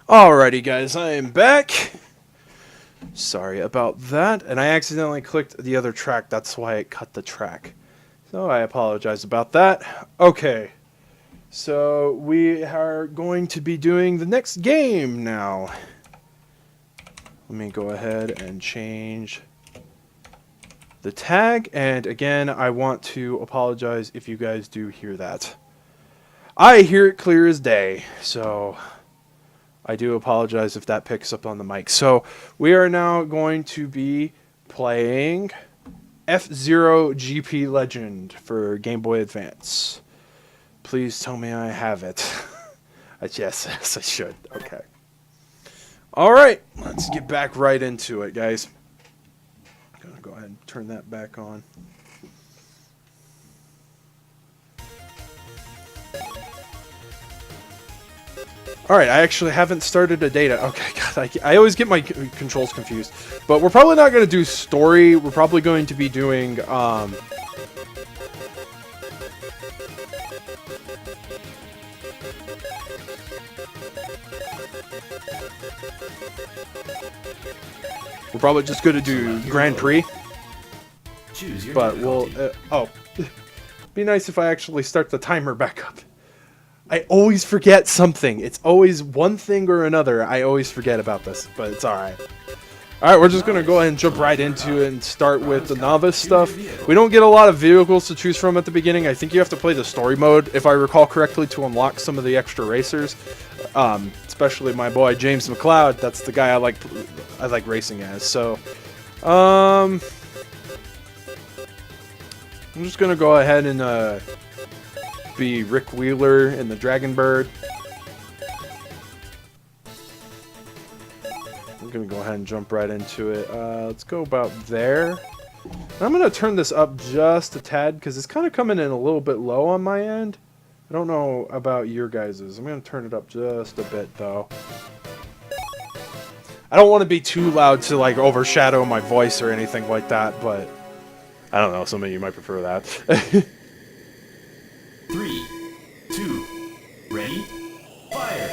Alrighty guys, I am back. Sorry about that, and I accidentally clicked the other track, that's why it cut the track. So I apologize about that. Okay, so we are going to be doing the next game now. Let me go ahead and change the tag, and again, I want to apologize if you guys do hear that. I hear it clear as day, so I do apologize if that picks up on the mic. So we are now going to be playing F-Zero GP Legend for Game Boy Advance. Please tell me I have it. Yes, I should. Okay. Alright, let's get back right into it, guys. I'm gonna go ahead and turn that back on. Alright, I actually haven't started a data. Okay, God, I always get my controls confused. But we're probably not going to do story. We're probably going to be doing, We're probably just going to do Grand Prix. But we'll, be nice if I actually start the timer back up. I always forget something. It's always one thing or another. I always forget about this, but it's alright. Alright, we're just going to go ahead and jump right into it and start with the novice stuff. We don't get a lot of vehicles to choose from at the beginning. I think you have to play the story mode, if I recall correctly, to unlock some of the extra racers. Especially my boy James McLeod. That's the guy I like racing as. So, I'm just going to go ahead and be Rick Wheeler in the Dragon Bird. I'm gonna go ahead and jump right into it. Let's go about there. I'm gonna turn this up just a tad because it's kind of coming in a little bit low on my end. I don't know about your guys's. I'm gonna turn it up just a bit though. I don't want to be too loud to like overshadow my voice or anything like that, but I don't know. Some of you might prefer that. 3, 2, ready, fire!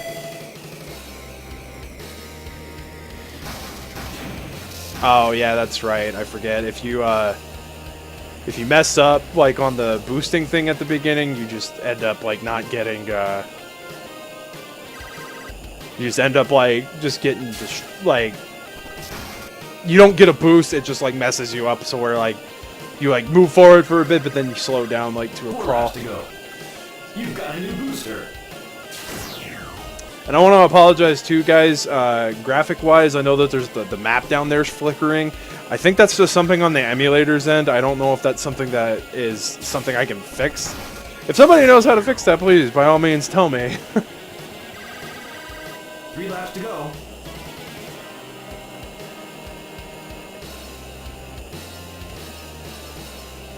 Oh yeah, that's right. I forget. If you mess up like on the boosting thing at the beginning, you just end up like not getting. You just end up like just getting like you don't get a boost. It just like messes you up. So where like you like move forward for a bit, but then you slow down like to a crawl. To go. You've got a new booster. And I want to apologize too, guys. Graphic-wise, I know that there's the map down there is flickering. I think that's just something on the emulator's end. I don't know if that's something that is something I can fix. If somebody knows how to fix that, please, by all means, tell me. 3 laps to go.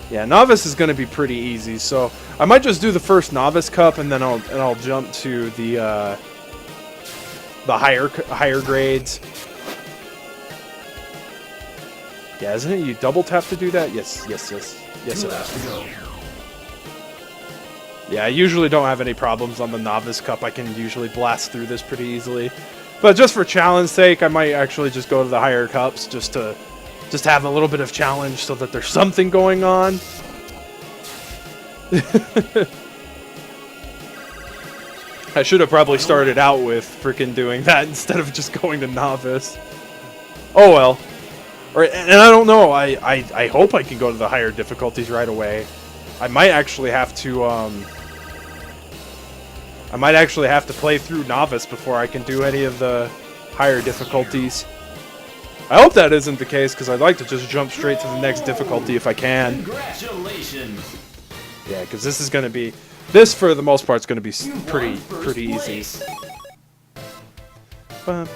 Yeah, Novice is going to be pretty easy, so I might just do the first Novice Cup, and then I'll jump to the higher grades. Yeah, isn't it? You double tap to do that? Yes. 2 laps to go. Yeah, I usually don't have any problems on the Novice Cup. I can usually blast through this pretty easily. But just for challenge sake, I might actually just go to the higher cups just to have a little bit of challenge so that there's something going on. I should have probably started out with freaking doing that instead of just going to novice. Oh well. And I don't know. I hope I can go to the higher difficulties right away. I might actually have to play through novice before I can do any of the higher difficulties. I hope that isn't the case, because I'd like to just jump straight to the next difficulty if I can. Congratulations! Yeah, because this is going to be... This, for the most part, is going to be pretty easy. Like,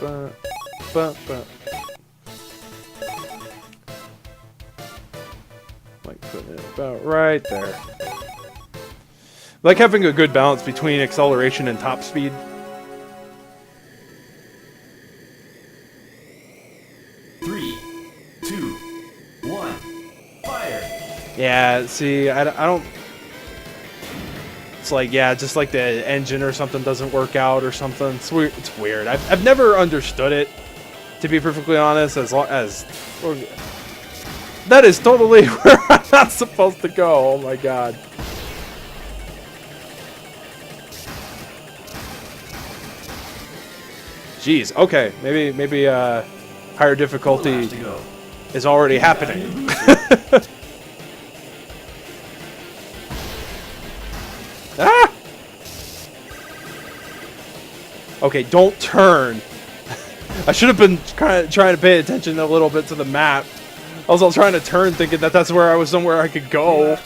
putting it about right there. Like having a good balance between acceleration and top speed. Yeah, see, I don't... It's like, yeah, just like the engine or something doesn't work out or something. It's weird. It's weird. I've never understood it, to be perfectly honest. As long as that is totally where I'm not supposed to go. Oh my god. Jeez. Okay. Maybe higher difficulty is already happening. Ah! Okay, don't turn. I should have been trying to pay attention a little bit to the map. I was all trying to turn thinking that that's where I was somewhere I could go.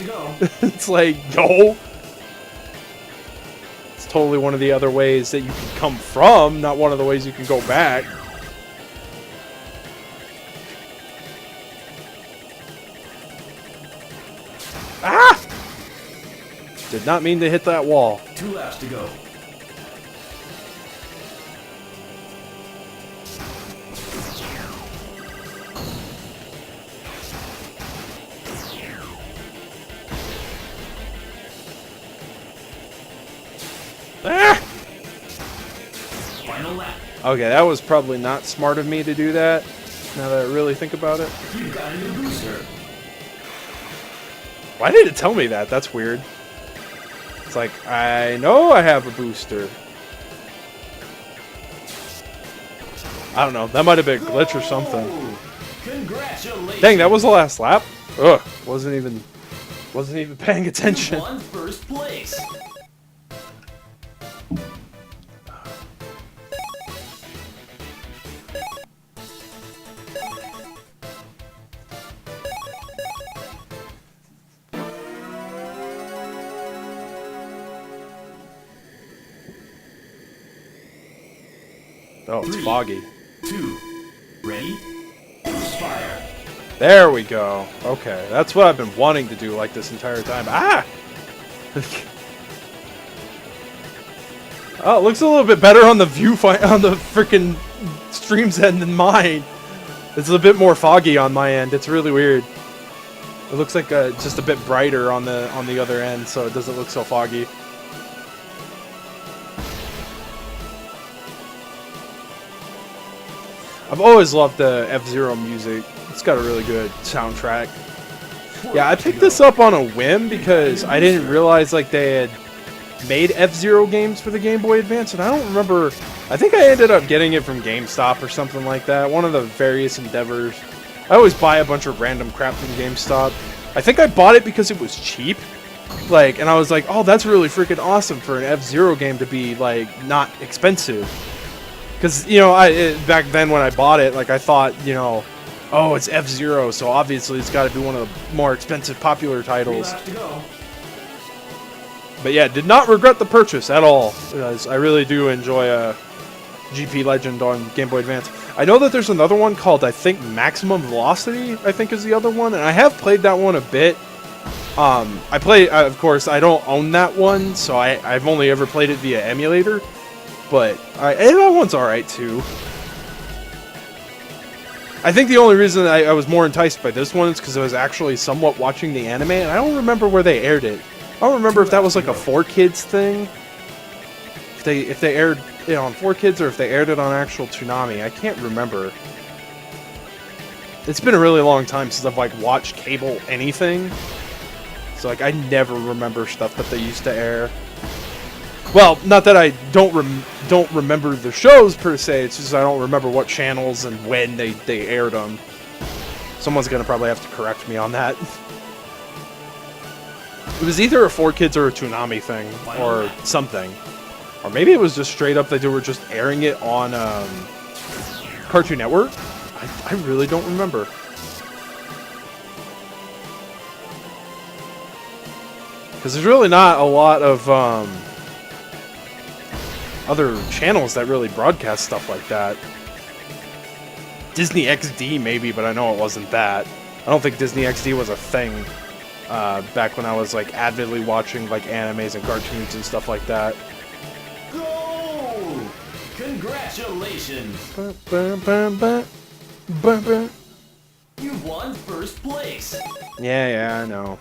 It's like, no. It's totally one of the other ways that you can come from, not one of the ways you can go back. Ah! Did not mean to hit that wall. 2 laps to go. Ah! Final lap. Okay, that was probably not smart of me to do that, now that I really think about it. You got a new booster. Why did it tell me that? That's weird. It's like, I know I have a booster. I don't know. That might have been a glitch or something. Congratulations. Dang, that was the last lap? Ugh, wasn't even paying attention. You won first place. Oh, it's 3, foggy. 2, ready, fire. There we go. Okay, that's what I've been wanting to do like this entire time. Ah! Oh, it looks a little bit better on the on the freaking stream's end than mine. It's a bit more foggy on my end. It's really weird. It looks like just a bit brighter on the other end, so it doesn't look so foggy. I've always loved the F-Zero music. It's got a really good soundtrack. Yeah, I picked this up on a whim because I didn't realize like they had made F-Zero games for the Game Boy Advance, and I don't remember. I think I ended up getting it from GameStop or something like that. One of the various endeavors. I always buy a bunch of random crap from GameStop. I think I bought it because it was cheap. Like, and I was like, oh, that's really freaking awesome for an F-Zero game to be like not expensive. Because, you know, back then when I bought it, like, I thought, you know, oh, it's F-Zero, so obviously it's got to be one of the more expensive popular titles. But yeah, did not regret the purchase at all, because I really do enjoy GP Legend on Game Boy Advance. I know that there's another one called, I think, Maximum Velocity, I think is the other one, and I have played that one a bit. Of course, I don't own that one, so I've only ever played it via emulator. But that one's alright too. I think the only reason I was more enticed by this one is because I was actually somewhat watching the anime, and I don't remember where they aired it. I don't remember if that was like a 4Kids thing. If they aired it on 4Kids or if they aired it on actual Toonami. I can't remember. It's been a really long time since I've like watched cable anything. So like I never remember stuff that they used to air. Well, not that I don't remember the shows per se, it's just I don't remember what channels and when they aired them. Someone's gonna probably have to correct me on that. It was either a 4Kids or a Toonami thing, or something. Or maybe it was just straight up that they were just airing it on Cartoon Network? I really don't remember. Because there's really not a lot of other channels that really broadcast stuff like that. Disney XD maybe, but I know it wasn't that. I don't think Disney XD was a thing back when I was like avidly watching like animes and cartoons and stuff like that. Go! Congratulations! You won first place. Yeah, I know.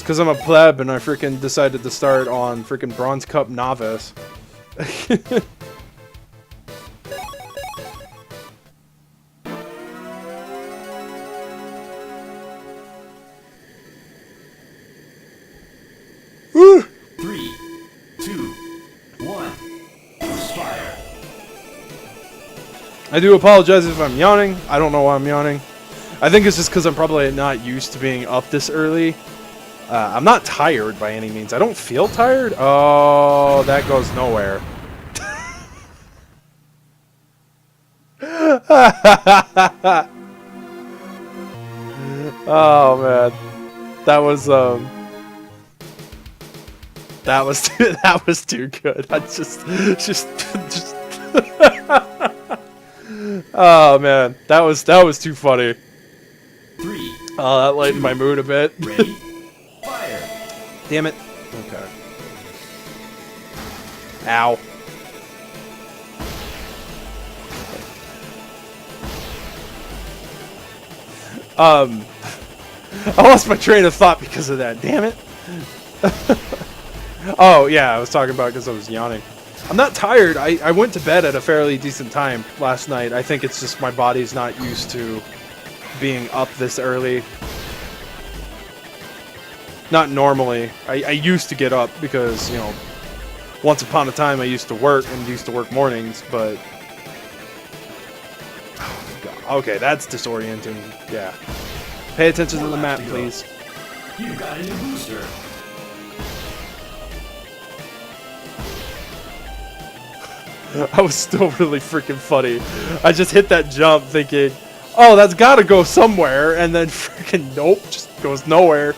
because I'm a pleb and I freaking decided to start on freaking Bronze Cup Novice. Woo! 3, 2, 1. Fire. I do apologize if I'm yawning. I don't know why I'm yawning. I think it's just because I'm probably not used to being up this early. I'm not tired by any means. I don't feel tired. Oh, that goes nowhere. Oh man, that was that was too good. I just. Oh man, that was too funny. 3. Oh, that lightened my mood a bit. Ready? Fire. Damn it. Okay. Ow. I lost my train of thought because of that. Damn it. Oh, yeah, I was talking about because I was yawning. I'm not tired. I went to bed at a fairly decent time last night. I think it's just my body's not used to being up this early. Not normally. I used to get up because, you know, once upon a time I used to work and used to work mornings, but... Oh, God. Okay, that's disorienting. Yeah. Pay attention to the map, please. You got a new booster. I was still really freaking funny. I just hit that jump thinking, oh, that's gotta go somewhere, and then freaking nope, just goes nowhere.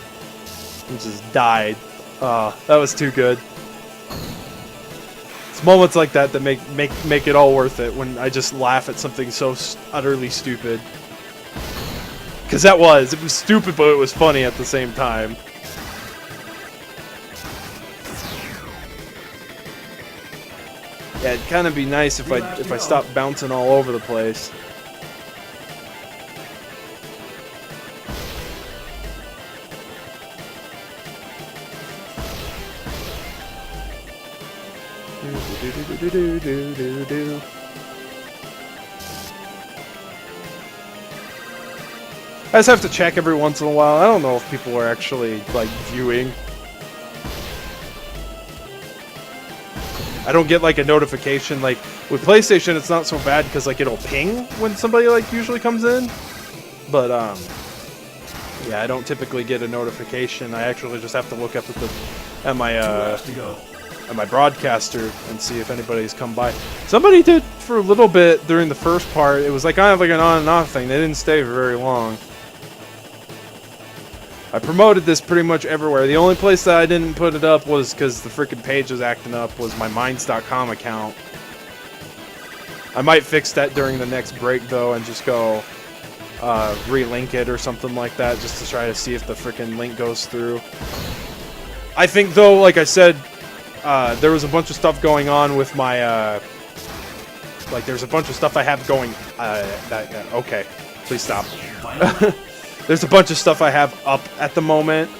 And just died. That was too good. It's moments like that that make it all worth it when I just laugh at something so utterly stupid. Because it was stupid, but it was funny at the same time. Yeah, it'd kind of be nice if I stopped bouncing all over the place. I just have to check every once in a while. I don't know if people are actually like viewing. I don't get like a notification. Like with PlayStation, it's not so bad because like it'll ping when somebody like usually comes in. But yeah, I don't typically get a notification. I actually just have to look up at my broadcaster and see if anybody's come by. Somebody did for a little bit during the first part. It was like kind of like an on and off thing. They didn't stay for very long. I promoted this pretty much everywhere. The only place that I didn't put it up was because the freaking page was acting up, was my Minds.com account. I might fix that during the next break, though, and just go relink it or something like that, just to try to see if the freaking link goes through. I think, though, like I said, there was a bunch of stuff going on with my, like, there's a bunch of stuff I have going, okay, please stop. There's a bunch of stuff I have up at the moment,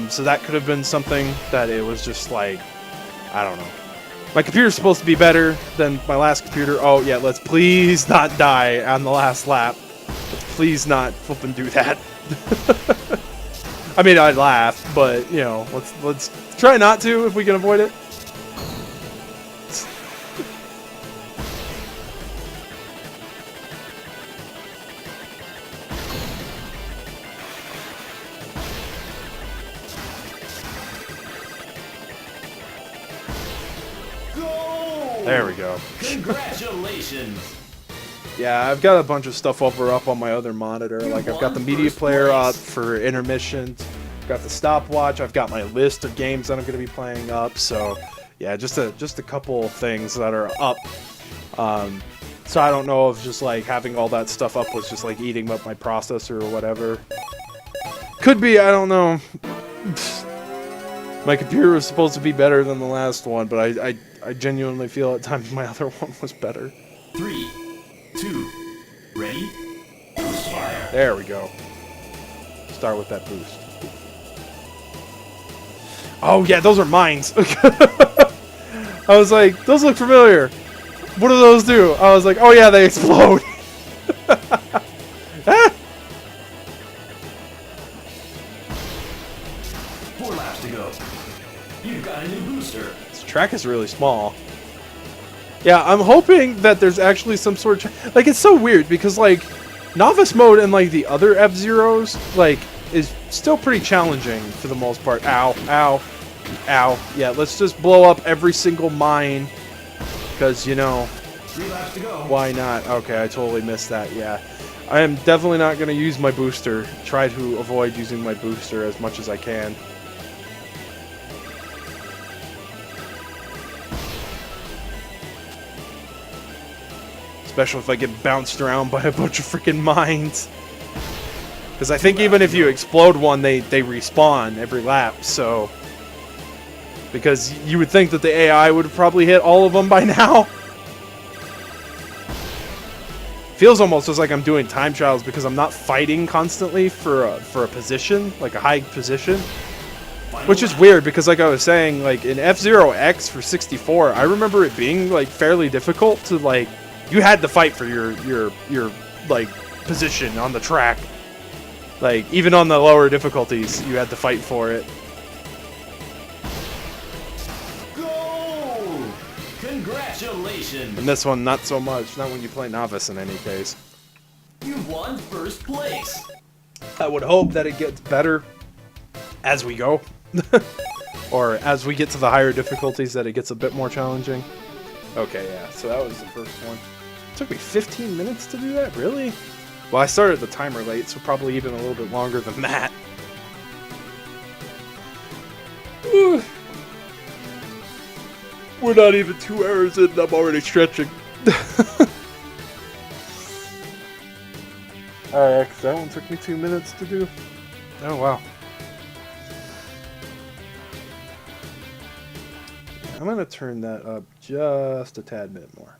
so that could have been something that it was just like, I don't know. My computer's supposed to be better than my last computer. Oh yeah, let's please not die on the last lap. Let's please not flippin' do that. I mean, I'd laugh, but you know, let's try not to if we can avoid it. There we go. Congratulations! Yeah, I've got a bunch of stuff up on my other monitor. Like, I've got the media player up for intermissions. I've got the stopwatch. I've got my list of games that I'm going to be playing up. So, yeah, just a couple of things that are up. So I don't know if just, like, having all that stuff up was just, like, eating up my processor or whatever. Could be, I don't know. My computer was supposed to be better than the last one, but I genuinely feel at times my other one was better. 3, 2, ready? Fire. There we go. Start with that boost. Oh yeah, those are mines. I was like, those look familiar. What do those do? I was like, oh yeah, they explode. Ah! 4 laps to go. You've got a new booster. This track is really small. Yeah, I'm hoping that there's actually some sort of... Like, it's so weird because, like, Novice mode and, like, the other F-Zeros, like, is still pretty challenging for the most part. Ow, ow, ow. Yeah, let's just blow up every single mine because, you know... 3 laps to go. Why not? Okay, I totally missed that, yeah. I am definitely not going to use my booster. Try to avoid using my booster as much as I can. Especially if I get bounced around by a bunch of freaking mines. Because I think even if you explode one, they respawn every lap, so... Because you would think that the AI would have probably hit all of them by now. Feels almost as like I'm doing time trials because I'm not fighting constantly for a position, like a high position. Which is weird because, like I was saying, like in F-Zero X for 64, I remember it being like fairly difficult to like... You had to fight for your like position on the track. Like even on the lower difficulties, you had to fight for it. Go! Congratulations! And this one, not so much. Not when you play Novice in any case. You've won first place. I would hope that it gets better as we go. Or as we get to the higher difficulties, that it gets a bit more challenging. Okay, yeah, so that was the first one. It took me 15 minutes to do that? Really? Well, I started the timer late, so probably even a little bit longer than that. We're not even 2 hours in, and I'm already stretching. Alright, that one took me 2 minutes to do. Oh, wow. I'm going to turn that up just a tad bit more.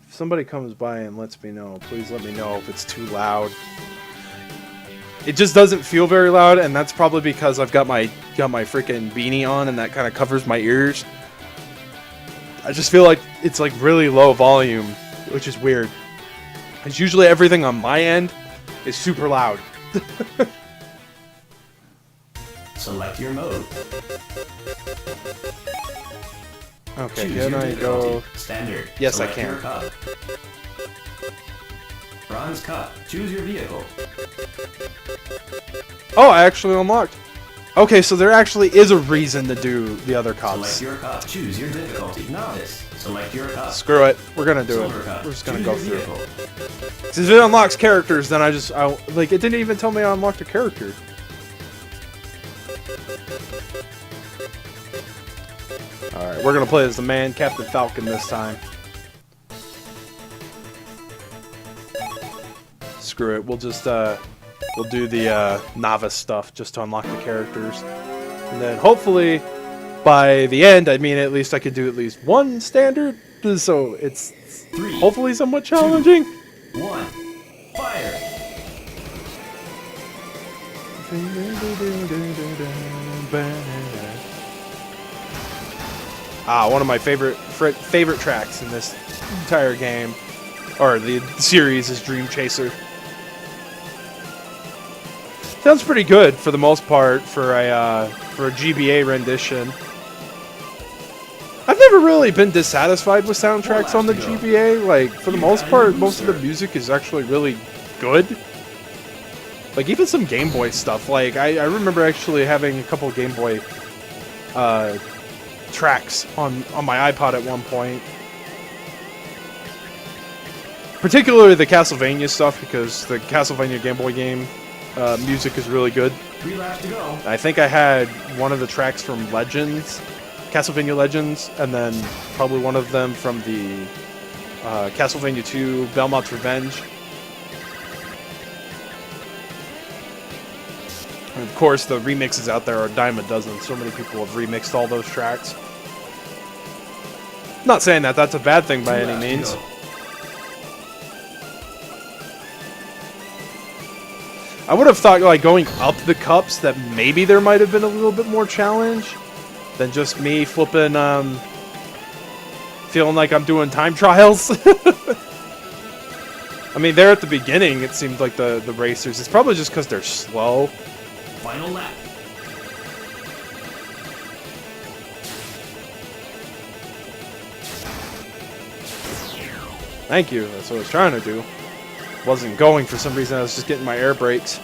If somebody comes by and lets me know, please let me know if it's too loud. It just doesn't feel very loud, and that's probably because I've got my freaking beanie on, and that kind of covers my ears. I just feel like it's like really low volume, which is weird. Because usually everything on my end is super loud. Select your mode. Okay, Choose can your I difficulty. go? Standard. Yes, Select I can. Your cup. Bronze cup. Choose your vehicle. Oh, I actually unlocked. Okay, so there actually is a reason to do the other Select cups. your cup. Choose your difficulty. Novice. Select your cup. Screw it, we're gonna do Silver it. cup. We're just gonna Choose go your through. vehicle. Since it unlocks characters, then I like it didn't even tell me I unlocked a character. Alright, we're gonna play as the man, Captain Falcon, this time. Screw it, we'll just, we'll do the, novice stuff just to unlock the characters. And then, hopefully, by the end, I mean, at least I could do at least one standard, so it's 3, hopefully somewhat challenging. 1. Fire. One of my favorite tracks in this entire game, or the series, is Dream Chaser. Sounds pretty good for the most part for a GBA rendition. I've never really been dissatisfied with soundtracks on the GBA. Like, for the most part, most of the music is actually really good. Like, even some Game Boy stuff. Like, I remember actually having a couple of Game Boy tracks on my iPod at one point. Particularly the Castlevania stuff, because the Castlevania Game Boy game music is really good. 3 laps to go. I think I had one of the tracks from Legends, Castlevania Legends, and then probably one of them from the Castlevania 2 Belmont's Revenge. And of course, the remixes out there are a dime a dozen. So many people have remixed all those tracks. Not saying that that's a bad thing by any means. I would have thought, like, going up the cups that maybe there might have been a little bit more challenge than just me flipping, feeling like I'm doing time trials. I mean, there at the beginning, it seemed like the racers. It's probably just because they're slow. Final lap. Thank you. That's what I was trying to do. Wasn't going for some reason. I was just getting my air brakes.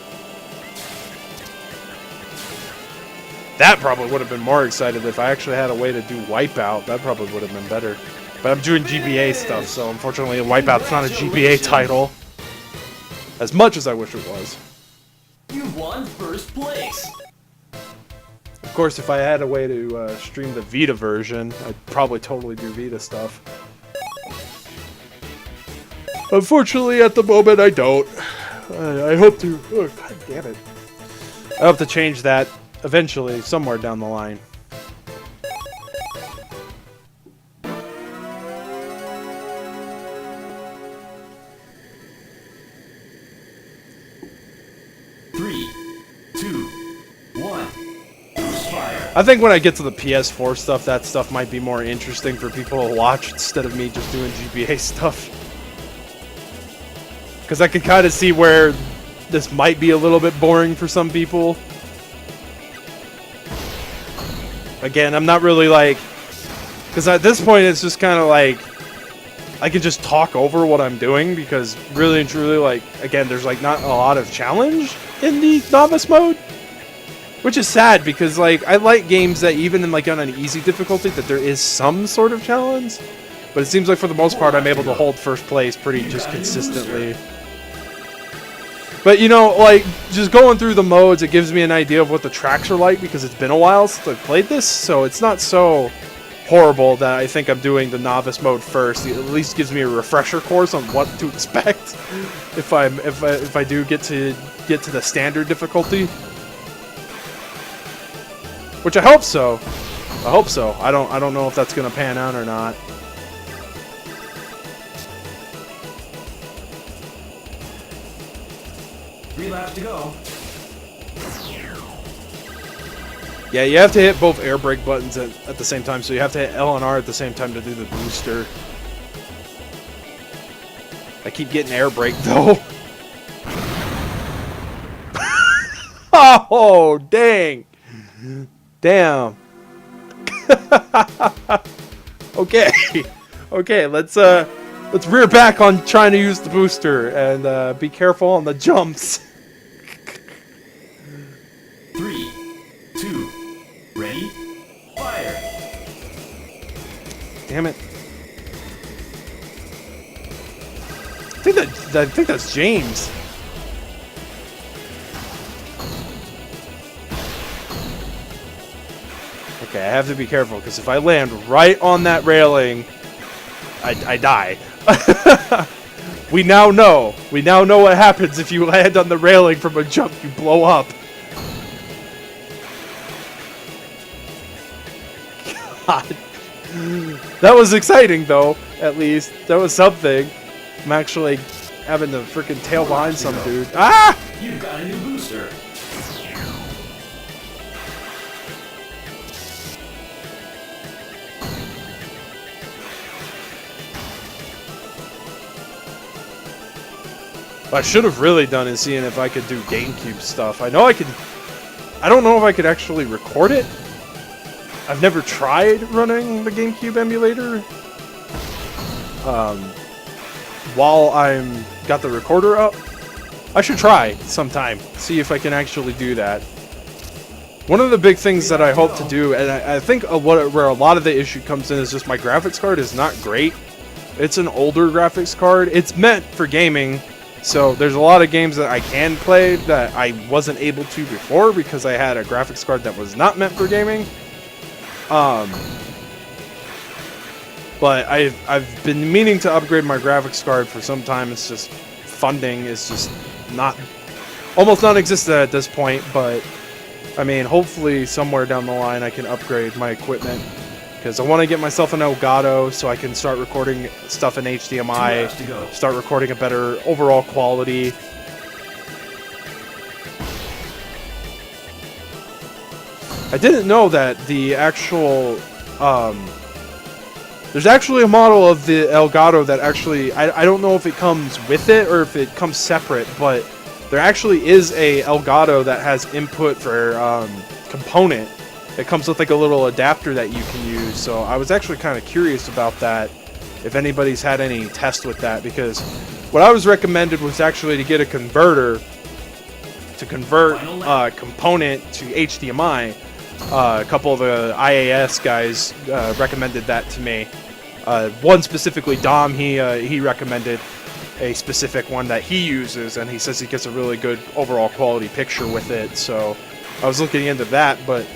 That probably would have been more excited if I actually had a way to do Wipeout. That probably would have been better. But I'm doing GBA stuff, so unfortunately Wipeout's not a GBA title. As much as I wish it was. You won first place. Of course, if I had a way to stream the Vita version, I'd probably totally do Vita stuff. Unfortunately, at the moment, I don't. I hope to... Oh, God damn it. I hope to change that eventually, somewhere down the line. I think when I get to the PS4 stuff, that stuff might be more interesting for people to watch instead of me just doing GBA stuff. Because I can kind of see where this might be a little bit boring for some people. Again, I'm not really like... Because at this point, it's just kind of like... I can just talk over what I'm doing because really and truly, like, again, there's like not a lot of challenge in the novice mode. Which is sad because, like, I like games that even in, like, on an easy difficulty that there is some sort of challenge. But it seems like for the most part I'm able to hold first place pretty just consistently. But, you know, like, just going through the modes, it gives me an idea of what the tracks are like because it's been a while since I've played this. So it's not so horrible that I think I'm doing the novice mode first. It at least gives me a refresher course on what to expect if I do get to the standard difficulty. Which I hope so. I hope so. I don't know if that's gonna pan out or not. Three laps to go. Yeah, you have to hit both air brake buttons at the same time, so you have to hit L and R at the same time to do the booster. I keep getting air brake though. Oh, dang. Damn. Okay. Okay, let's rear back on trying to use the booster and be careful on the jumps. 3, 2, ready, fire. Damn it. I think that's James. Okay, I have to be careful, because if I land right on that railing, I die. We now know. We now know what happens if you land on the railing from a jump, you blow up. God. That was exciting, though, at least. That was something. I'm actually having to freaking tail behind some dude. Ah! You've got a new booster. What I should have really done is seeing if I could do GameCube stuff. I know I could... I don't know if I could actually record it. I've never tried running the GameCube emulator. While I'm got the recorder up. I should try sometime. See if I can actually do that. One of the big things that I hope to do, and I think where a lot of the issue comes in is just my graphics card is not great. It's an older graphics card. It's meant for gaming. So there's a lot of games that I can play that I wasn't able to before because I had a graphics card that was not meant for gaming. But I've been meaning to upgrade my graphics card for some time. It's just funding is just almost non-existent at this point. But I mean, hopefully somewhere down the line I can upgrade my equipment. Because I want to get myself an Elgato so I can start recording stuff in HDMI, start recording a better overall quality. I didn't know that the actual, there's actually a model of the Elgato that actually, I don't know if it comes with it or if it comes separate, but there actually is a Elgato that has input for component. It comes with like a little adapter that you can use, so I was actually kind of curious about that, if anybody's had any test with that, because what I was recommended was actually to get a converter to convert component to HDMI. A couple of the IAS guys recommended that to me. One specifically, Dom, he recommended a specific one that he uses, and he says he gets a really good overall quality picture with it. So I was looking into that, but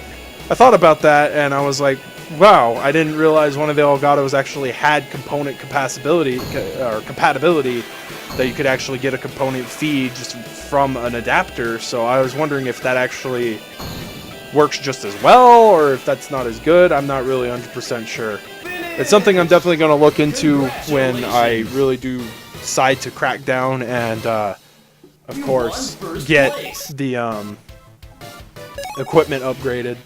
I thought about that, and I was like, wow, I didn't realize one of the Elgatos actually had component compatibility that you could actually get a component feed just from an adapter. So I was wondering if that actually works just as well, or if that's not as good. I'm not really 100% sure. It's something I'm definitely going to look into when I really do decide to crack down and, of course, get the equipment upgraded.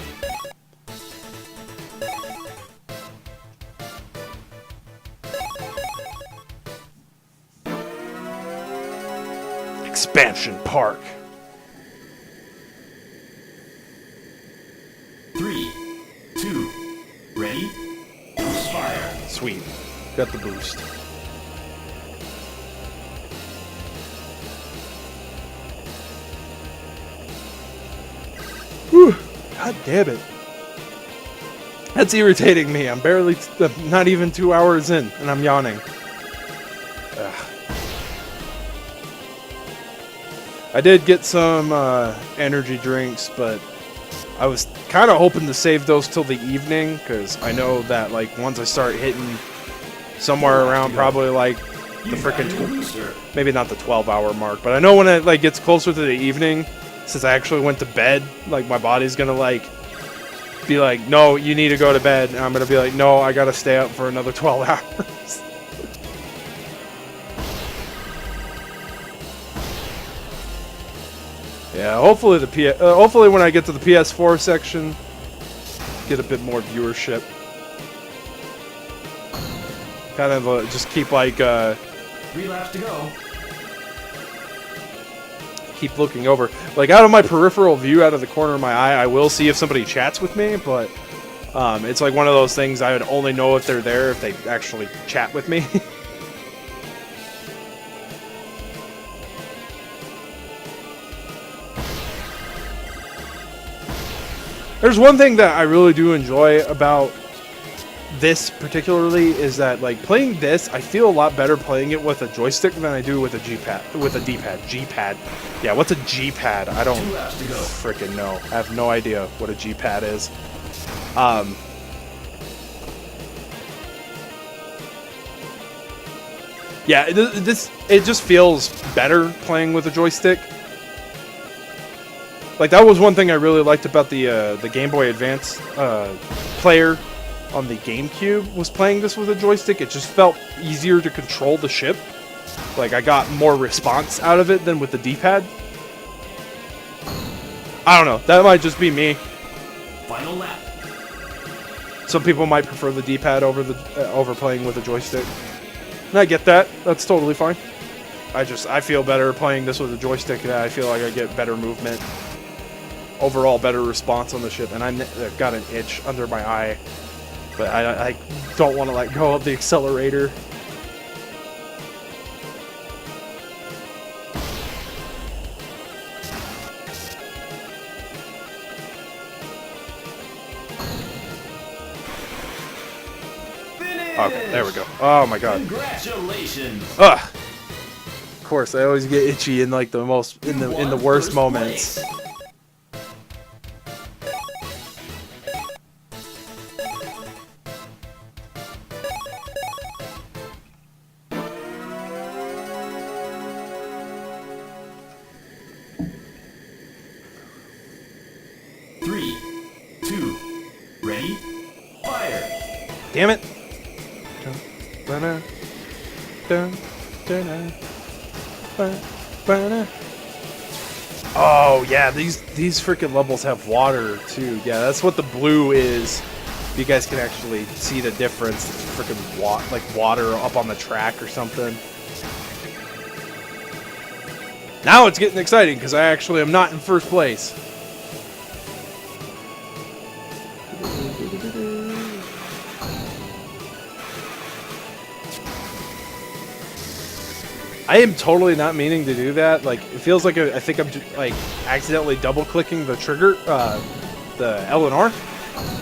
Expansion Park. 3, 2, ready? Boost fire. Sweet. Got the boost. Whew. God damn it. That's irritating me. I'm barely, not even 2 hours in, and I'm yawning. Ugh. I did get some energy drinks, but I was kind of hoping to save those till the evening, because I know that like once I start hitting somewhere around probably like the frickin' maybe not the 12-hour mark, but I know when it like gets closer to the evening, since I actually went to bed, like my body's gonna like be like, no, you need to go to bed, and I'm gonna be like, no, I gotta stay up for another 12 hours. Yeah, hopefully hopefully when I get to the PS4 section, get a bit more viewership. Kind of just keep like 3 laps to go. Keep looking over, like out of my peripheral view, out of the corner of my eye, I will see if somebody chats with me, but it's like one of those things I would only know if they're there if they actually chat with me. There's one thing that I really do enjoy about this particularly is that like playing this, I feel a lot better playing it with a joystick than I do with a G-pad, with a D-pad. G-pad. Yeah, what's a G-pad? I don't freaking know. I have no idea what a G-pad is. Yeah, it just feels better playing with a joystick. Like that was one thing I really liked about the Game Boy Advance player on the GameCube, was playing this with a joystick. It just felt easier to control the ship. Like I got more response out of it than with the D-pad. I don't know. That might just be me. Final lap. Some people might prefer the D-pad over playing with a joystick. And I get that. That's totally fine. I feel better playing this with a joystick, and I feel like I get better movement. Overall better response on the ship, and I've got an itch under my eye, but I don't want to let go of the accelerator. Okay, there we go. Oh my god. Congratulations. Ugh. Of course, I always get itchy in like the most in the worst moments. Damn it! Oh yeah, these freaking levels have water too. Yeah, that's what the blue is. You guys can actually see the difference. It's freaking like water up on the track or something. Now it's getting exciting because I actually am not in first place. I am totally not meaning to do that. Like, it feels like I think I'm like accidentally double clicking the trigger, the L and R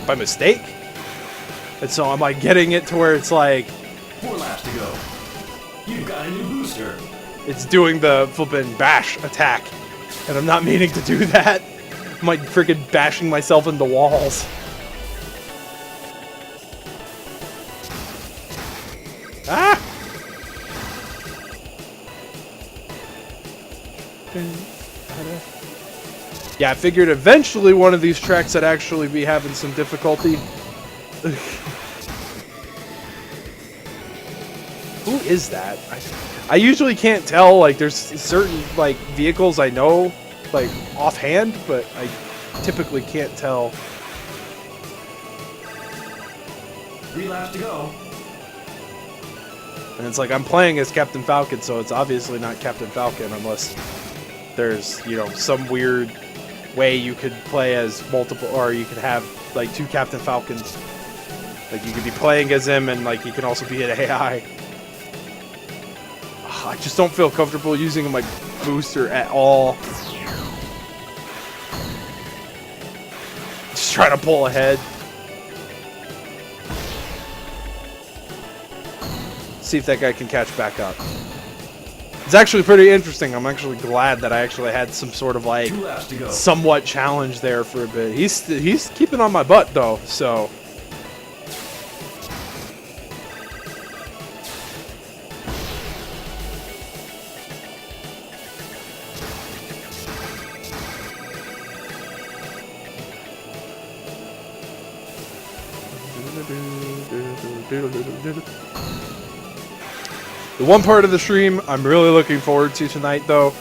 by mistake. And so I'm like getting it to where it's like 4 laps to go. You've got a new booster. it's doing the flippin' bash attack. And I'm not meaning to do that. I'm like freaking bashing myself into walls. Ah! Yeah, I figured eventually one of these tracks would actually be having some difficulty. Who is that? I usually can't tell. Like, there's certain like vehicles I know like offhand, but I typically can't tell. 3 laps to go. And it's like I'm playing as Captain Falcon, so it's obviously not Captain Falcon unless there's, you know, some weird way you could play as multiple, or you could have like 2 Captain Falcons. Like you could be playing as him and like he can also be an AI. I just don't feel comfortable using my booster at all. Just trying to pull ahead. See if that guy can catch back up. It's actually pretty interesting. I'm actually glad that I actually had some sort of like 2 laps to go. somewhat challenge there for a bit. He's keeping on my butt though, so. The one part of the stream I'm really looking forward to tonight, though,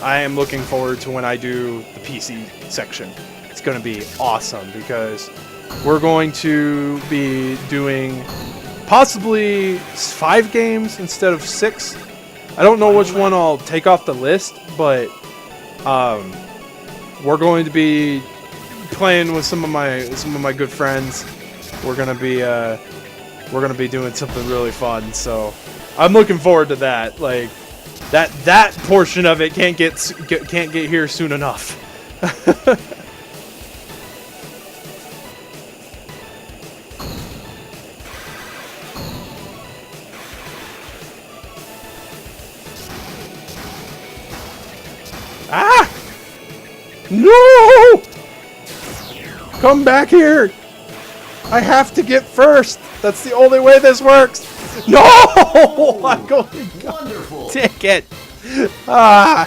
I am looking forward to when I do the PC section. It's going to be awesome because we're going to be doing possibly 5 games instead of 6. I don't know which one I'll take off the list, but we're going to be playing with some of my good friends. We're gonna be doing something really fun, so I'm looking forward to that. Like that portion of it can't get here soon enough. Ah! No! Come back here! I have to get first. That's the only way this works. No! I'm going to Wonderful. take it. Ah.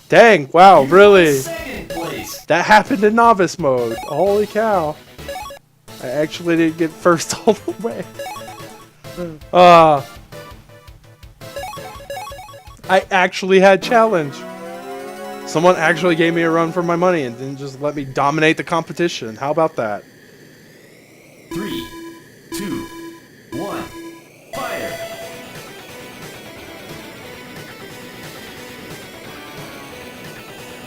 Dang, wow, really? Second place. That happened in novice mode. Holy cow. I actually didn't get first all the way. I actually had challenge. Someone actually gave me a run for my money and didn't just let me dominate the competition. How about that? 3, 2, 1, fire!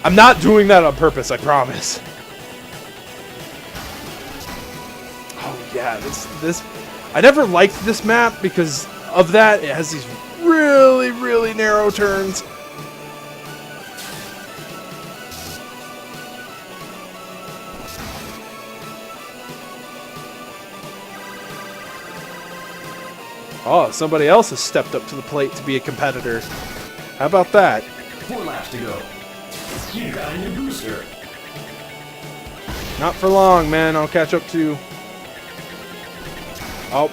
I'm not doing that on purpose, I promise. Oh yeah, this I never liked this map because of that. It has these really, really narrow turns. Oh, somebody else has stepped up to the plate to be a competitor. How about that? 4 laps to go. You got a new booster. Not for long, man. I'll catch up to... Oh.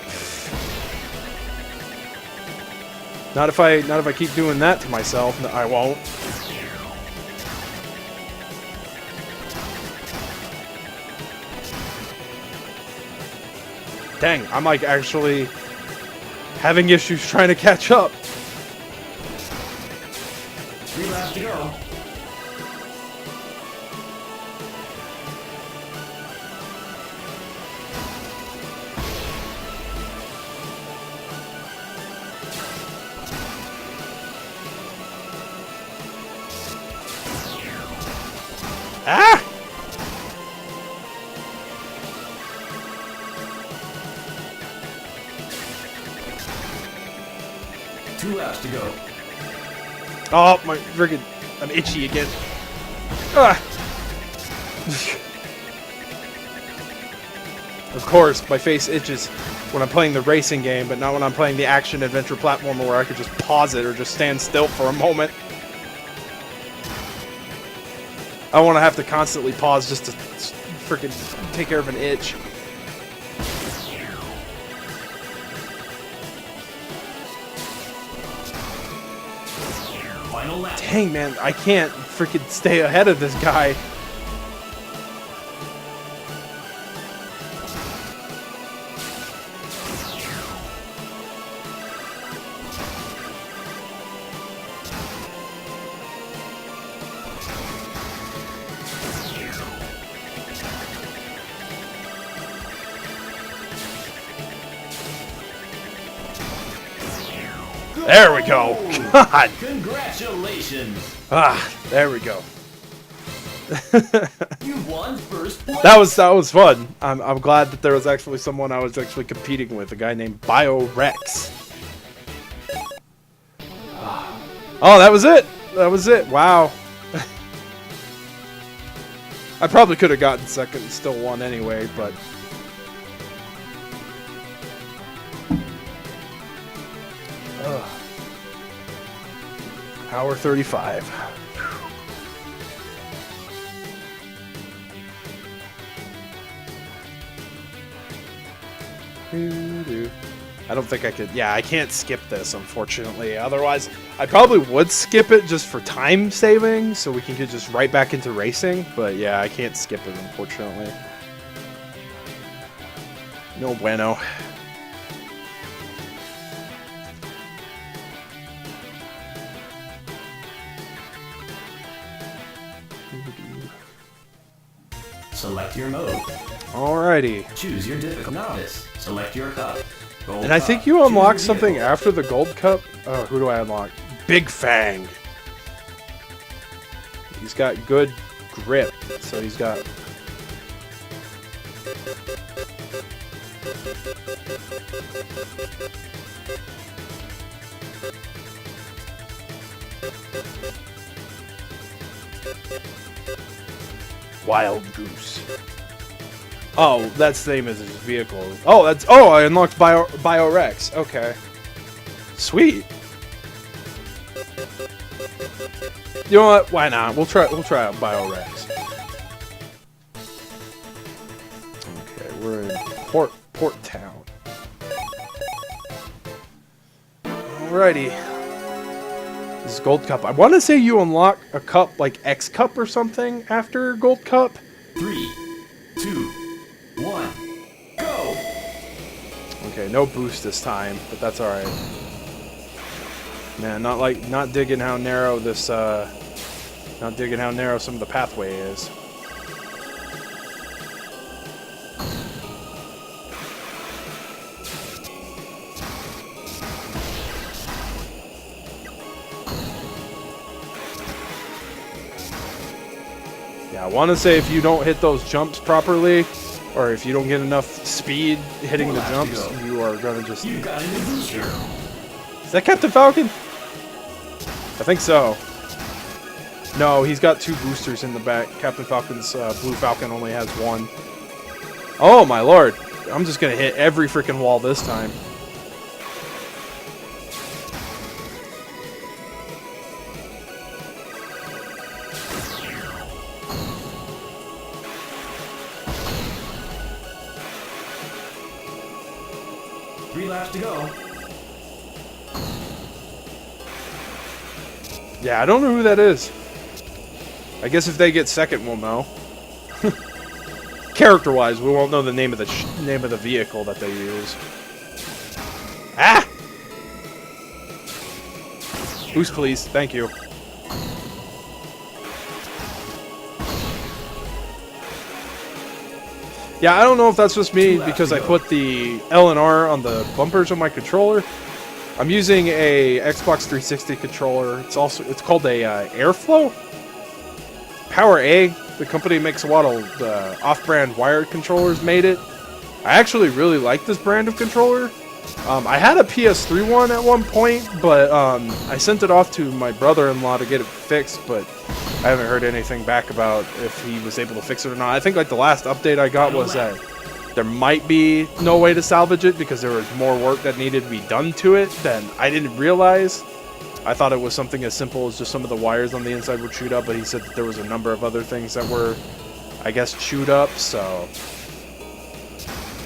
Not if I keep doing that to myself. No, I won't. Dang, I'm like actually having issues trying to catch up. 3 laps to go. Ah! Two laps to go. Oh, my friggin'... I'm itchy again. Ah! Of course, my face itches when I'm playing the racing game, but not when I'm playing the action-adventure platformer where I could just pause it or just stand still for a moment. I don't want to have to constantly pause just to freaking take care of an itch. Final lap. Dang, man, I can't freaking stay ahead of this guy. There we go. God. Congratulations. Ah, there we go. You won first place. That was fun. I'm glad that there was actually someone I was actually competing with, a guy named BioRex. Oh, that was it. That was it. Wow. I probably could have gotten second and still won anyway, but hour 35. I don't think I could. Yeah, I can't skip this, unfortunately. Otherwise, I probably would skip it just for time saving, so we can get just right back into racing. But yeah, I can't skip it, unfortunately. No bueno. Select your mode. Alrighty. Choose your difficult. Novice. Select your cup. Gold And I cup. think you Choose unlock your something vehicle. after the gold cup. Oh, who do I unlock? Big Fang. He's got good grip, so he's got... Wild Goose. Oh, that's the name of his vehicle. Oh, that's... Oh, I unlocked BioRex. Okay. Sweet. You know what? Why not? We'll try out BioRex. Okay, we're in Port Town. Alrighty. This is Gold Cup. I want to say you unlock a cup like X Cup or something after Gold Cup. 3, 2, 1, go! Okay, no boost this time, but that's alright. Man, not digging how narrow this not digging how narrow some of the pathway is. Yeah, I want to say if you don't hit those jumps properly, or if you don't get enough speed hitting the jumps, you are gonna just... You got a new booster. Is that Captain Falcon? I think so. No, he's got 2 boosters in the back. Captain Falcon's Blue Falcon only has 1. Oh my lord. I'm just gonna hit every freaking wall this time. Three laps to go. Yeah, I don't know who that is. I guess if they get second, we'll know. Character-wise, we won't know the name of the vehicle that they use. Ah! Boost, please. Thank you. Yeah, I don't know if that's just me because I put the L and R on the bumpers of my controller. I'm using a Xbox 360 controller. It's called a Airflow. Power A the company makes a lot of off-brand wired controllers, made it. I actually really like this brand of controller. I had a PS3 one at one point, but I sent it off to my brother-in-law to get it fixed, but I haven't heard anything back about if he was able to fix it or not. I think like the last update I got was that there might be no way to salvage it because there was more work that needed to be done to it than I didn't realize. I thought it was something as simple as just some of the wires on the inside were chewed up, but he said that there was a number of other things that were, I guess, chewed up, so...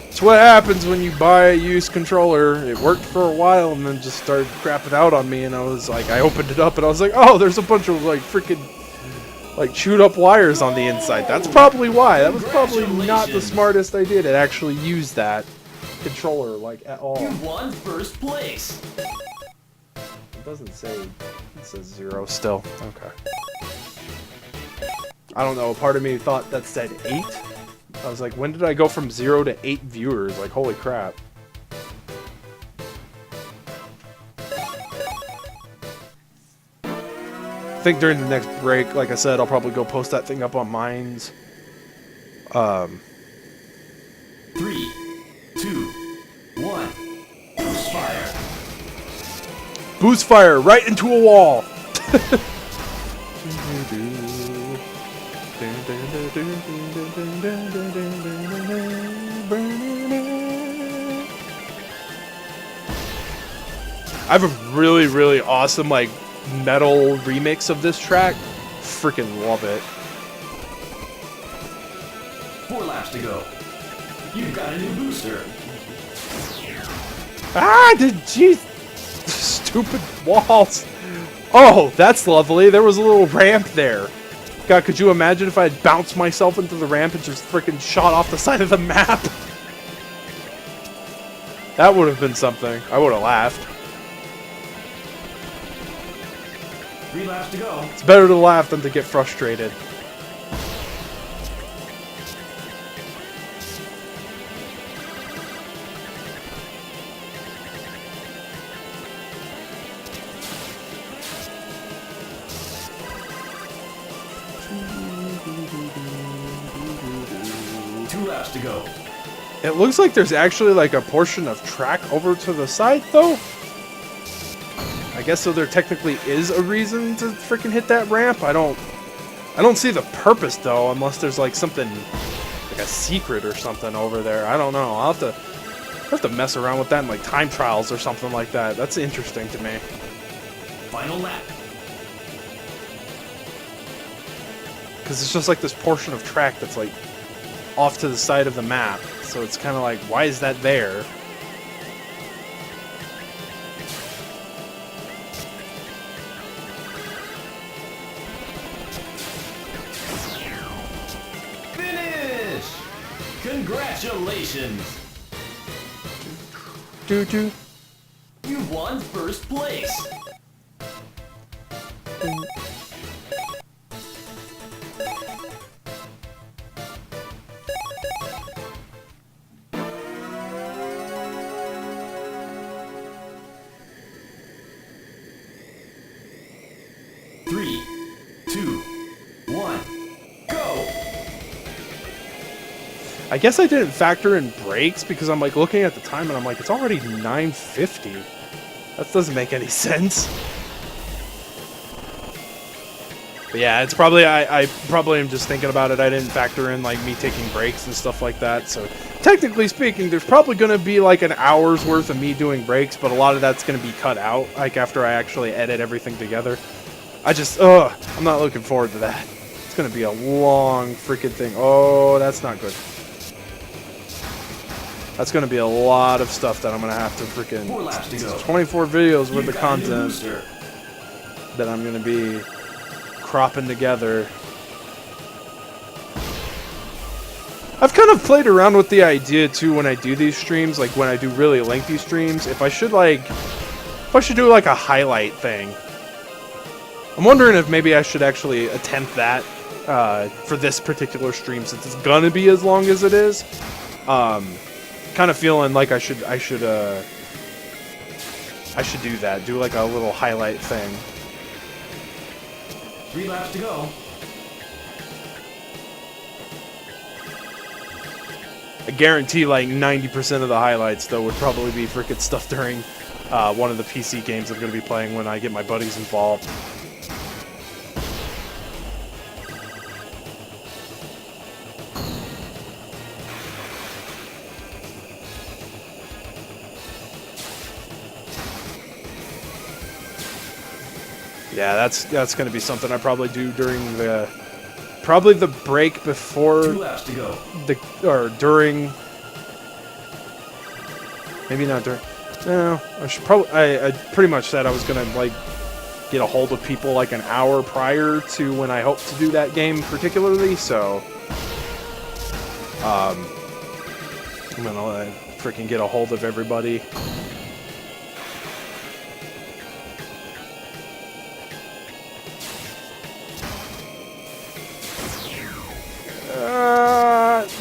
It's what happens when you buy a used controller. It worked for a while and then just started crapping out on me, and I was like, I opened it up and I was like, oh, there's a bunch of like freaking like chewed up wires on the inside. That's probably why. That was probably not the smartest idea to actually use that controller like at all. You won first place. It doesn't say, it says 0 still. Okay. I don't know, a part of me thought that said 8. I was like, when did I go from 0 to 8 viewers? Like, holy crap. I think during the next break, like I said, I'll probably go post that thing up on Mines. 3, 2, 1. Boost fire. Boost fire right into a wall. I have a really, really awesome like metal remix of this track. Freaking love it. 4 laps to go. You've got a new booster. Ah, jeez, stupid walls. Oh, that's lovely. There was a little ramp there. God, could you imagine if I had bounced myself into the ramp and just freaking shot off the side of the map? That would have been something. I would have laughed. 3 laps to go. It's better to laugh than to get frustrated. To go. It looks like there's actually like a portion of track over to the side though. I guess so there technically is a reason to freaking hit that ramp. I don't see the purpose though, unless there's like something like a secret or something over there. I don't know. I'll have to mess around with that in like time trials or something like that. That's interesting to me. Final lap. Because it's just like this portion of track that's like off to the side of the map, so it's kind of like, why is that there? Finish! Congratulations! Doo-doo. You won first place! I guess I didn't factor in brakes because I'm like looking at the time and I'm like, it's already 9:50. That doesn't make any sense. But yeah, it's probably, I probably am just thinking about it. I didn't factor in like me taking breaks and stuff like that. So technically speaking, there's probably going to be like an hour's worth of me doing breaks, but a lot of that's going to be cut out like after I actually edit everything together. I'm not looking forward to that. It's going to be a long freaking thing. Oh, that's not good. That's going to be a lot of stuff that I'm going to have to freaking... 4 laps to go. 24 videos worth of content that I'm going to be cropping together. I've kind of played around with the idea too when I do these streams, like when I do really lengthy streams, if I should do like a highlight thing. I'm wondering if maybe I should actually attempt that for this particular stream since it's gonna be as long as it is. Kind of feeling like I should do that. Do like a little highlight thing. 3 laps to go. I guarantee like 90% of the highlights though would probably be freaking stuff during one of the PC games I'm going to be playing when I get my buddies involved. Yeah, that's going to be something I probably do during the break before 2 laps to go. or during. Maybe not during. No, I should probably. I pretty much said I was gonna like get a hold of people like an hour prior to when I hope to do that game particularly. So, I'm gonna freaking get a hold of everybody.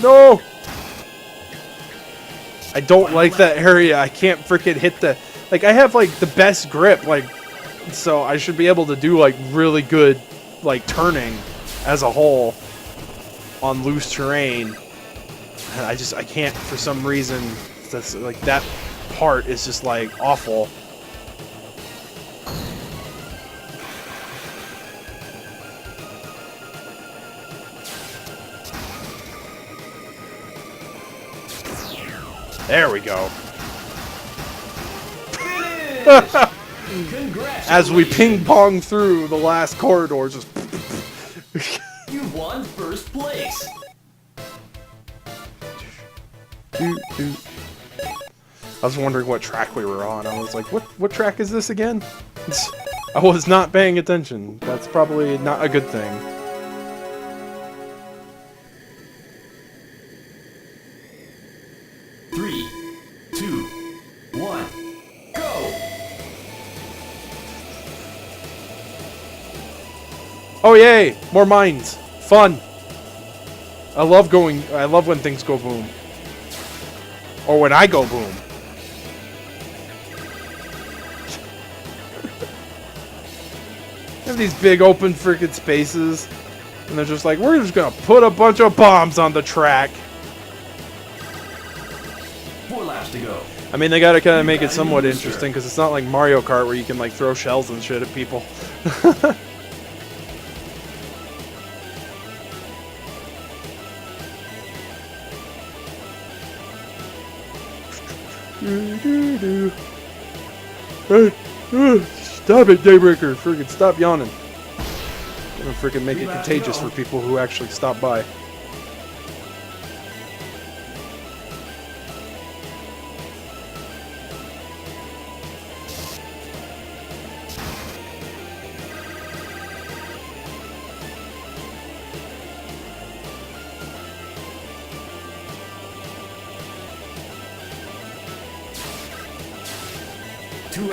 No! I don't like that area. I can't freaking hit the... Like, I have, like, the best grip, like, so I should be able to do, like, really good, like, turning as a whole on loose terrain. And I can't, for some reason, that's, like, that part is just, like, awful. There we go. As we ping pong through the last corridor, just. You won first place. I was wondering what track we were on. I was like, what track is this again? I was not paying attention. That's probably not a good thing. Oh yay! More mines! Fun! I love when things go boom. Or when I go boom. Have these big open freaking spaces. And they're just like, we're just gonna put a bunch of bombs on the track. 4 laps to go. I mean, they gotta kinda make it somewhat interesting, because it's not like Mario Kart where you can like throw shells and shit at people. Hey, stop it, Daybreaker! Freaking stop yawning. I'm gonna freaking make it contagious for people who actually stop by.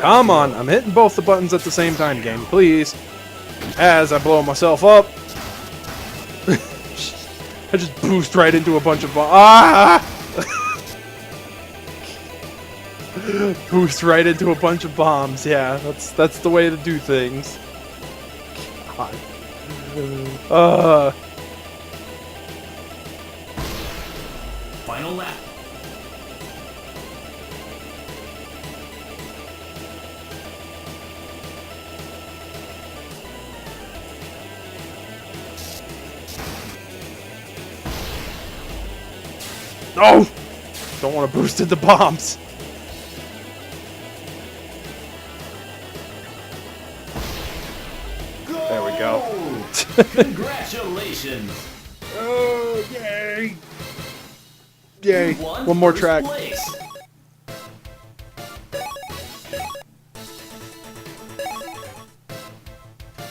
Come on, I'm hitting both the buttons at the same time, game, please. As I blow myself up. I just boost right into a bunch of boost right into a bunch of bombs, yeah, that's the way to do things. God. Final lap. No! Don't want to boost into bombs. There we go. Congratulations! Oh, yay! Yay! One more track.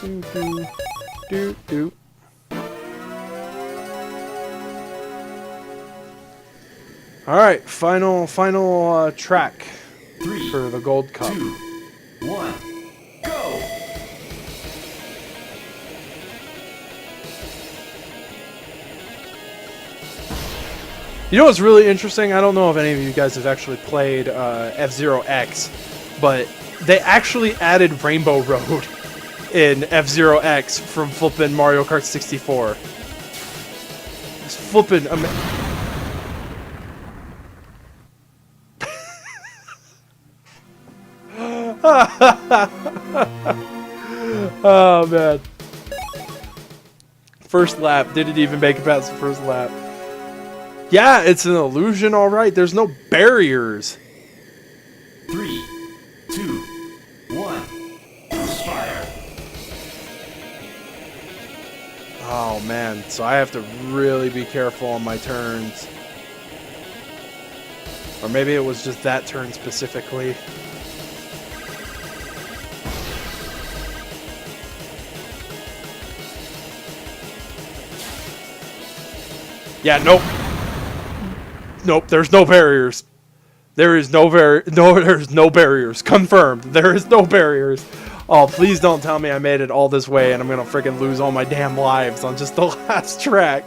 Do do do do. All right, final track 3, for the Gold Cup. 2, 1, go! You know what's really interesting? I don't know if any of you guys have actually played F-Zero X, but they actually added Rainbow Road in F-Zero X from flippin' Mario Kart 64. It's flippin' Oh man. First lap. Didn't even make it past the first lap. Yeah, it's an illusion, alright. There's no barriers. 3, 2, 1. Fire. Oh man, so I have to really be careful on my turns. Or maybe it was just that turn specifically. Yeah, nope. Nope, there's no barriers. There is no there's no barriers. Confirmed. There is no barriers. Oh, please don't tell me I made it all this way and I'm gonna freaking lose all my damn lives on just the last track.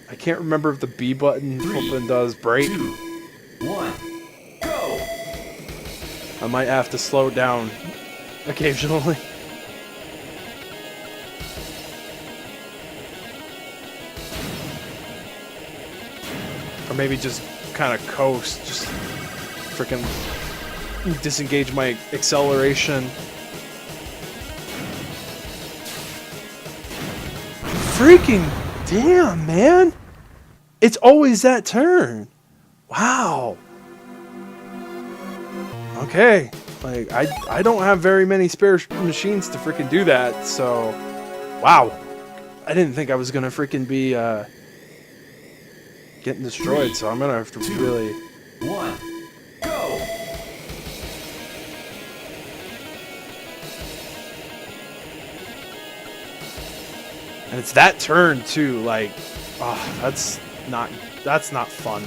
I can't remember if the B button flipping does brake. 2, 1. Go. I might have to slow down occasionally. Or maybe just kind of coast, just freaking disengage my acceleration. Freaking damn, man! It's always that turn. Wow. Okay. Like, I don't have very many spare machines to freaking do that, so... Wow. I didn't think I was gonna freaking be, getting destroyed, so I'm gonna have to really... 1. Go. And it's that turn, too, like... Oh, that's not fun.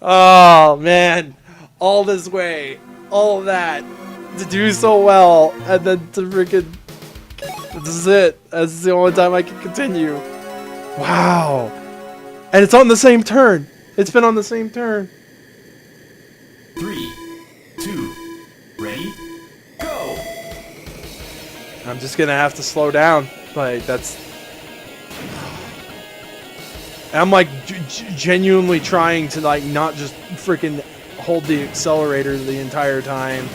Oh man, all this way, all of that to do so well, and then to freaking, this is it. That's the only time I can continue. Wow, and it's on the same turn. It's been on the same turn. 3, 2, ready, go. I'm just gonna have to slow down. Like that's. I'm like genuinely trying to like not just freaking hold the accelerator the entire time.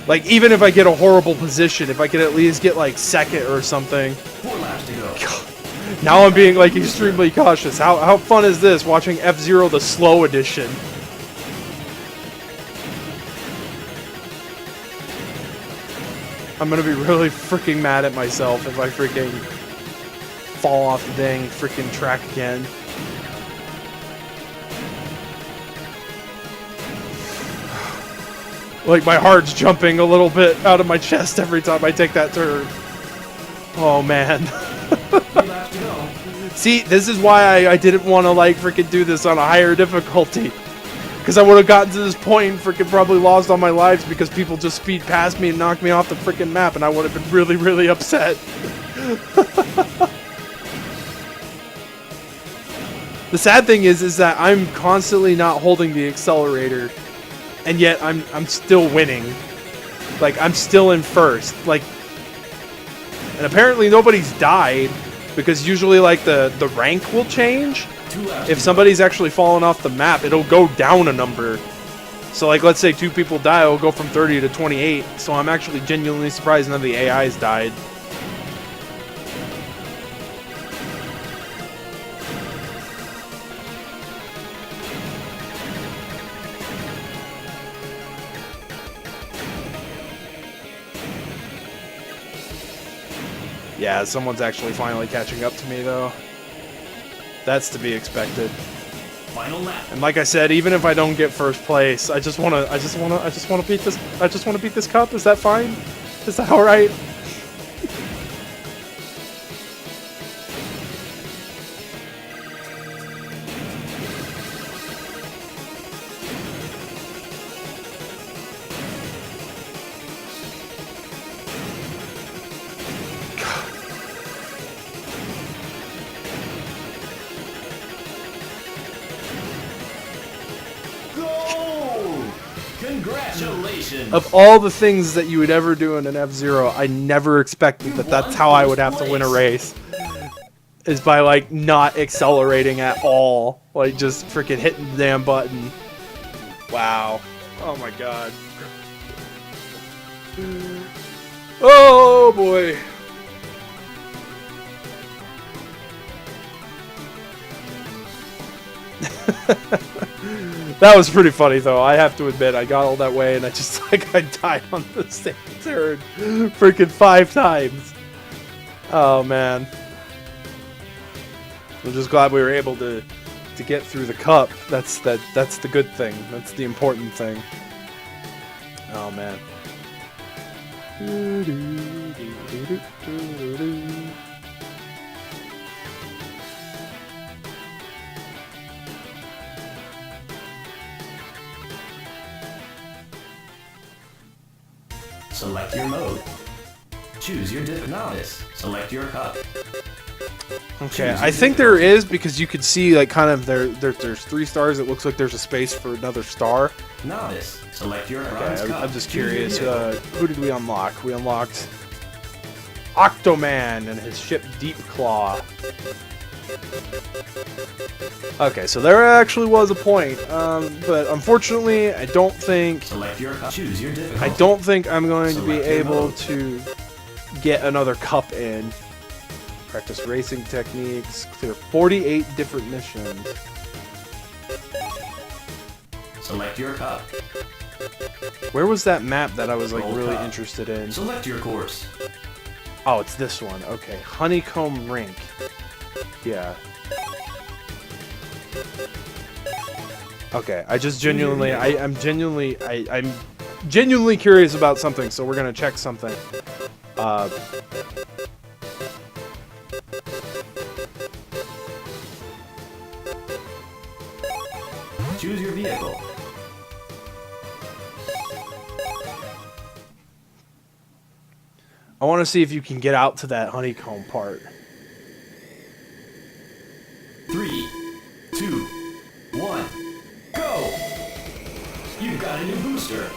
Like even if I get a horrible position, if I could at least get like second or something. 4 laps to go. Now I'm being like extremely cautious. How fun is this watching F-Zero the slow edition? I'm gonna be really freaking mad at myself if I freaking fall off the dang freaking track again. Like my heart's jumping a little bit out of my chest every time I take that turn. Oh man. See, this is why I didn't want to like freaking do this on a higher difficulty. Because I would have gotten to this point and freaking probably lost all my lives because people just speed past me and knocked me off the freaking map and I would have been really, really upset. The sad thing is that I'm constantly not holding the accelerator and yet I'm still winning. Like, I'm still in first. Like, and apparently nobody's died. Because usually, like, the rank will change. If somebody's actually fallen off the map, it'll go down a number. So, like, let's say 2 people die, it'll go from 30 to 28. So I'm actually genuinely surprised none of the AIs died. Yeah, someone's actually finally catching up to me though. That's to be expected. Final lap. And like I said, even if I don't get first place, I just wanna beat this cup. Is that fine? Is that all right? Congratulations! Of all the things that you would ever do in an F-Zero, I never expected that that's how I would have to win a race. Is by, like, not accelerating at all. Like, just freaking hitting the damn button. Wow. Oh my god. Oh boy. That was pretty funny though, I have to admit. I got all that way and I just like I died on the same turn freaking 5 times. Oh man. I'm just glad we were able to get through the cup. That's the good thing. That's the important thing. Oh man. Select your mode. Choose your novice. Select your cup. Okay, I think there is, because you could see like kind of there's 3 stars. It looks like there's a space for another star. Novice. Select your Okay, I'm just curious. Who did we unlock? We unlocked Octoman and his ship Deep Claw. Okay, so there actually was a point, but unfortunately, I don't think. Select your cup. Choose your difficulty. I don't think I'm going to be able to get another cup in. Practice racing techniques. Clear 48 different missions. Select your cup. Where was that map that I was like Roll really cup. interested in? Select your course. Oh, it's this one. Okay, Honeycomb Rink. Yeah. Okay, I just genuinely, I'm genuinely curious about something, so we're gonna check something. Choose your vehicle. I want to see if you can get out to that honeycomb part. 3, 2, 1, go! You've got a new booster.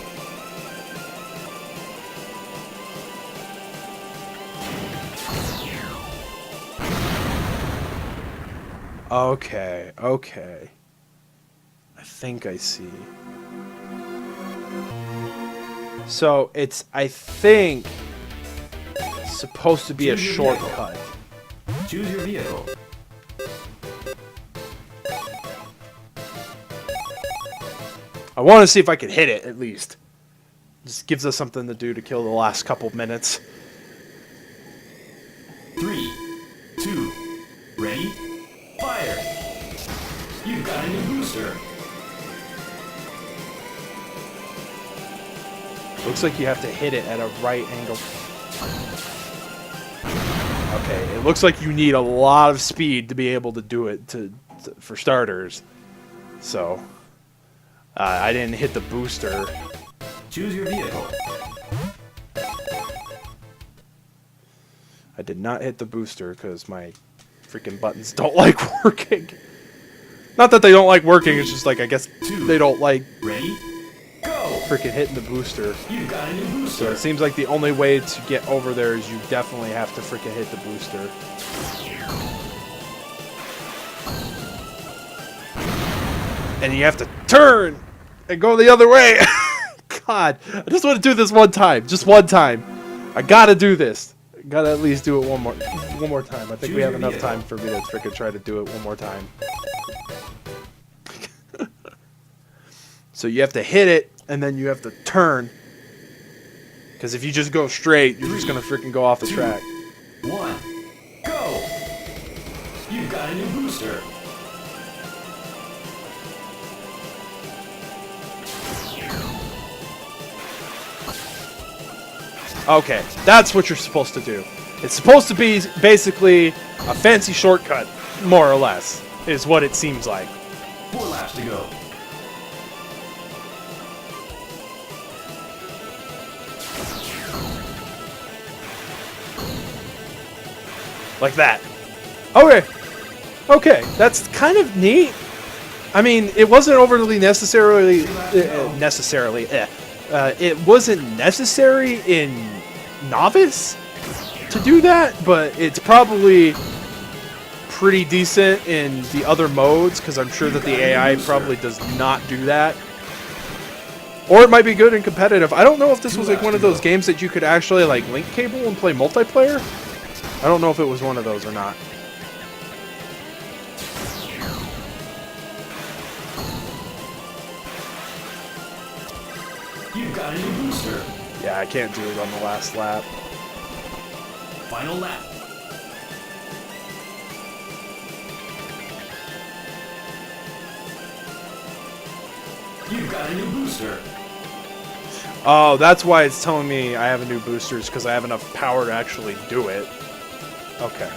Okay, okay. I think I see. So it's, I think, supposed to be a shortcut. Choose your vehicle. I want to see if I can hit it, at least. Just gives us something to do to kill the last couple minutes. 3, 2, ready, fire! You've got a new booster. Looks like you have to hit it at a right angle. Okay, it looks like you need a lot of speed to be able to do it for starters. So, I didn't hit the booster. Choose your vehicle. I did not hit the booster because my freaking buttons don't like working. Not that they don't like working, it's just like, I guess they don't like Ready, go! freaking hitting the booster. You've got a new So booster. it seems like the only way to get over there is you definitely have to freaking hit the booster. And you have to turn and go the other way. God, I just want to do this one time. Just one time. I gotta do this. Gotta at least do it one more time. I think we have enough time for me to freaking try to do it one more time. So you have to hit it, and then you have to turn. Because if you just go straight, you're just gonna freaking go off the track. 1, go! You've got a new booster. Okay, that's what you're supposed to do. It's supposed to be basically a fancy shortcut, more or less, is what it seems like. 4 laps to go. Like that. Okay. Okay, that's kind of neat. I mean, it wasn't overly necessarily it wasn't necessary in novice to do that, but it's probably pretty decent in the other modes because I'm sure that the AI probably does not do that. Or it might be good in competitive. I don't know if this was like one of those games that you could actually like link cable and play multiplayer. I don't know if it was one of those or not. You've got a new booster. Yeah, I can't do it on the last lap. Final lap. You've got a new booster. Oh, that's why it's telling me I have a new boosters, because I have enough power to actually do it. Okay.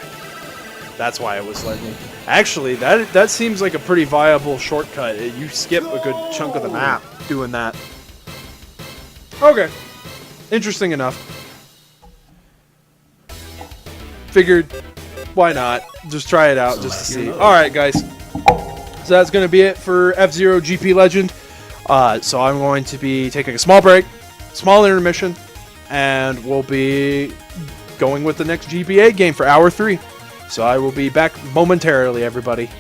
That's why it was letting me. Actually, that seems like a pretty viable shortcut. You skip a good chunk of the map doing that. Okay. Interesting enough. Figured, why not? Just try it out just to see. Alright, guys. So that's going to be it for F-Zero GP Legend. So I'm going to be taking a small break, small intermission, and we'll be going with the next GPA game for Hour 3. So I will be back momentarily, everybody.